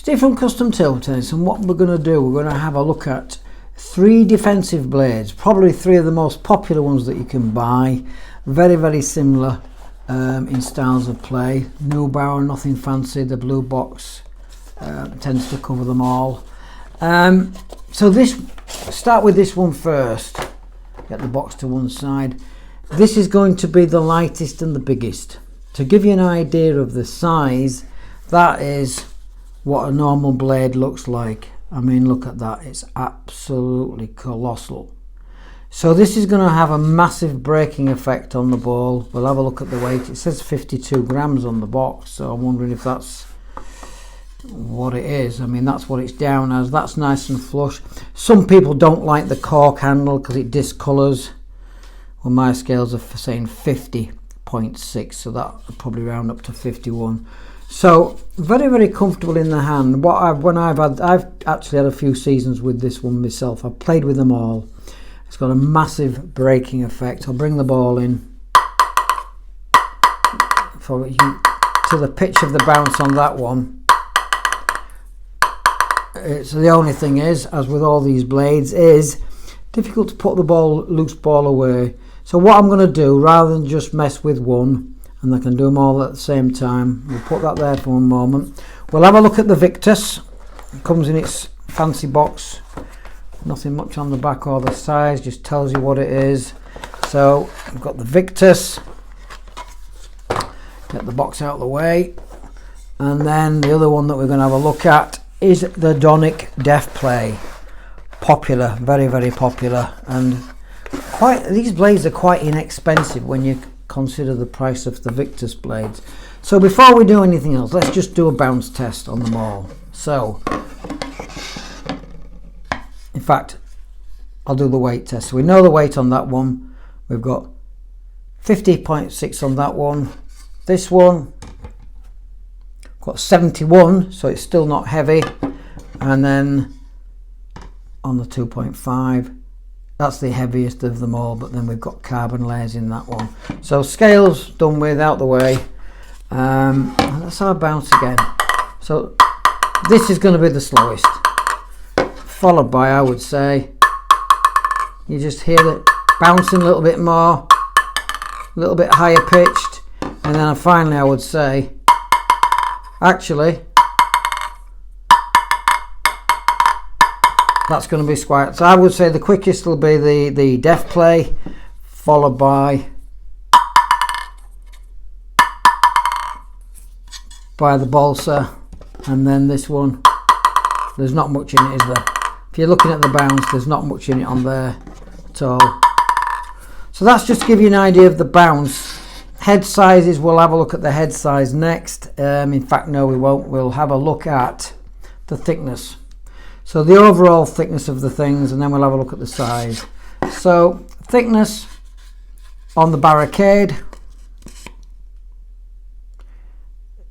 different custom table tennis, and what we're going to do, we're going to have a look at 3 defensive blades, probably 3 of the most popular ones that you can buy. Very similar in styles of play. Neubauer, nothing fancy. The blue box tends to cover them all. So start with this one first. Get the box to one side. This is going to be the lightest and the biggest. To give you an idea of the size, that is what a normal blade looks like. I mean, look at that, it's absolutely colossal. So this is going to have a massive braking effect on the ball. We'll have a look at the weight. It says 52 grams on the box, so I'm wondering if that's what it is. I mean, that's what it's down as. That's nice and flush. Some people don't like the cork handle because it discolours. Well, my scales are saying 50.6, so that would probably round up to 51. So very comfortable in the hand. I've actually had a few seasons with this one myself. I've played with them all. It's got a massive braking effect. I'll bring the ball in to the pitch of the bounce on that one. So the only thing is, as with all these blades, is difficult to put the loose ball away. So what I'm going to do, rather than just mess with one, and I can do them all at the same time, we'll put that there for one moment. We'll have a look at the Victas. It comes in its fancy box. Nothing much on the back or the size, just tells you what it is. So we've got the Victas. Get the box out of the way. And then the other one that we're going to have a look at is the Donic Defplay. Popular, very popular, and these blades are quite inexpensive when you consider the price of the Victas blades. So before we do anything else, let's just do a bounce test on them all. So in fact, I'll do the weight test. So we know the weight on that one. We've got 50.6 on that one. This one got 71, so it's still not heavy. And then on the 2.5, that's the heaviest of them all, but then we've got carbon layers in that one. So scales done with, out the way. Let's have a bounce again. So this is going to be the slowest, followed by, I would say, you just hear it bouncing a little bit more, a little bit higher pitched, and then finally I would say, actually, that's going to be squat. So I would say the quickest will be the Defplay, followed by the Balsa, and then this one. There's not much in it, is there? If you're looking at the bounce, there's not much in it on there at all. So that's just to give you an idea of the bounce. Head sizes, we'll have a look at the head size next. In fact, no, we won't. We'll have a look at the thickness. So the overall thickness of the things, and then we'll have a look at the size. So thickness on the Barricade,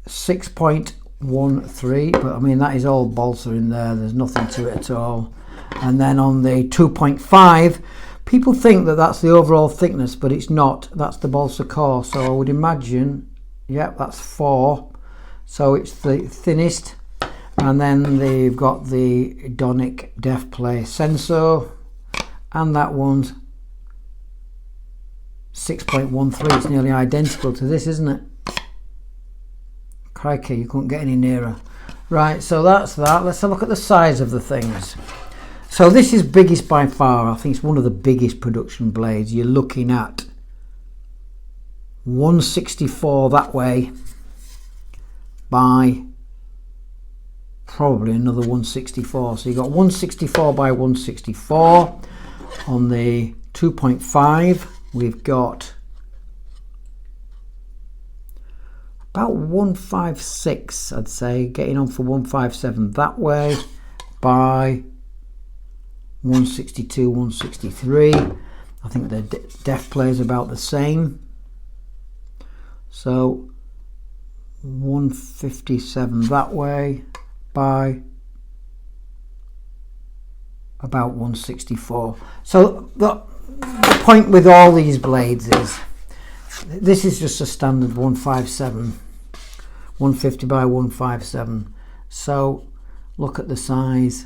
6.13, but I mean that is all balsa in there, there's nothing to it at all. And then on the 2.5, people think that that's the overall thickness, but it's not. That's the balsa core, so I would imagine, yep, that's 4, so it's the thinnest. And then they've got the Donic Defplay Senso, and that one's 6.13. It's nearly identical to this, isn't it? Crikey, you couldn't get any nearer. Right, so that's that. Let's have a look at the size of the things. So this is biggest by far. I think it's one of the biggest production blades. You're looking at 164 that way by probably another 164. So you've got 164 by 164. On the 2.5, we've got about 156, I'd say, getting on for 157 that way by 162, 163. I think the Defplay is about the same. So 157 that way by about 164. So the point with all these blades is this is just a standard 157, 150 by 157. So look at the size.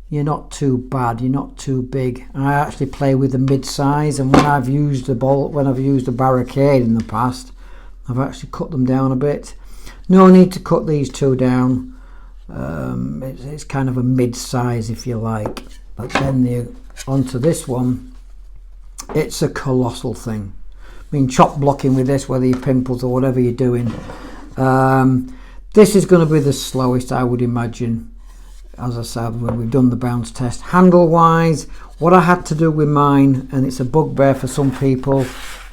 You're not too bad, you're not too big. I actually play with the mid-size, and when I've used a Barricade in the past, I've actually cut them down a bit. No need to cut these two down. It's kind of a mid-size, if you like. But then onto this one, it's a colossal thing. I mean, chop blocking with this, whether you're pimples or whatever you're doing, this is going to be the slowest, I would imagine. As I said, when we've done the bounce test. Handle wise, what I had to do with mine, and it's a bugbear for some people,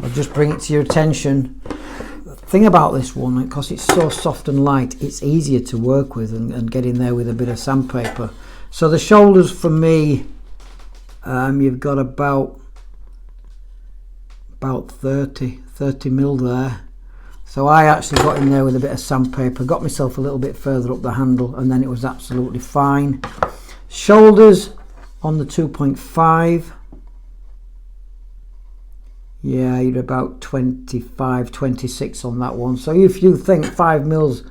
I'll just bring it to your attention. The thing about this one, because it's so soft and light, it's easier to work with and get in there with a bit of sandpaper. So the shoulders for me, you've got about 30 mil there. So I actually got in there with a bit of sandpaper, got myself a little bit further up the handle, and then it was absolutely fine. Shoulders on the 2.5. Yeah, you're about 25, 26 on that one. So if you think 5 mils,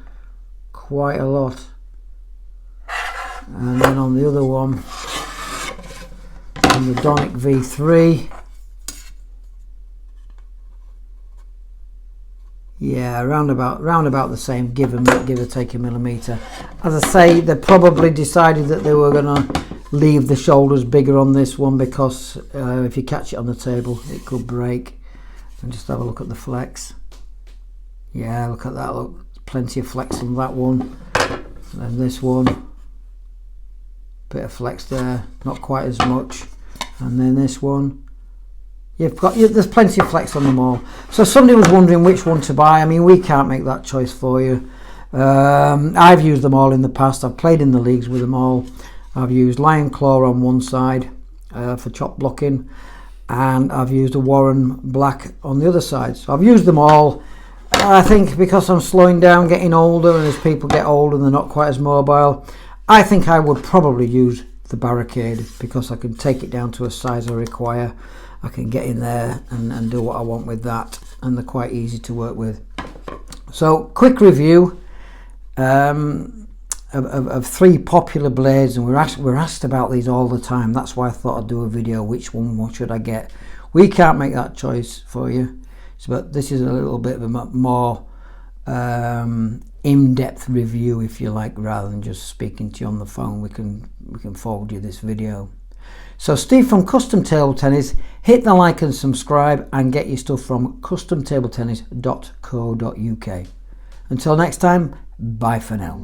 quite a lot. And then on the other one, on the Donic V3, yeah, round about the same, give or take a millimetre. As I say, they probably decided that they were going to leave the shoulders bigger on this one, because if you catch it on the table, it could break. And just have a look at the flex. Yeah, look at that, look, plenty of flex on that one. And this one, bit of flex there, not quite as much. And then this one, there's plenty of flex on them all. So somebody was wondering which one to buy. I mean, we can't make that choice for you. I've used them all in the past. I've played in the leagues with them all. I've used Lion Claw on one side for chop blocking, and I've used a Warren Black on the other side. So I've used them all. I think because I'm slowing down, getting older, and as people get older and they're not quite as mobile, I think I would probably use the Barricade, because I can take it down to a size I require. I can get in there and do what I want with that, and they're quite easy to work with. So, quick review of 3 popular blades, and we're asked about these all the time. That's why I thought I'd do a video. Which one, what should I get? We can't make that choice for you, but this is a little bit of a more in-depth review, if you like, rather than just speaking to you on the phone. We can forward you this video. So Steve from Custom Table Tennis, hit the like and subscribe, and get your stuff from customtabletennis.co.uk. Until next time, bye for now.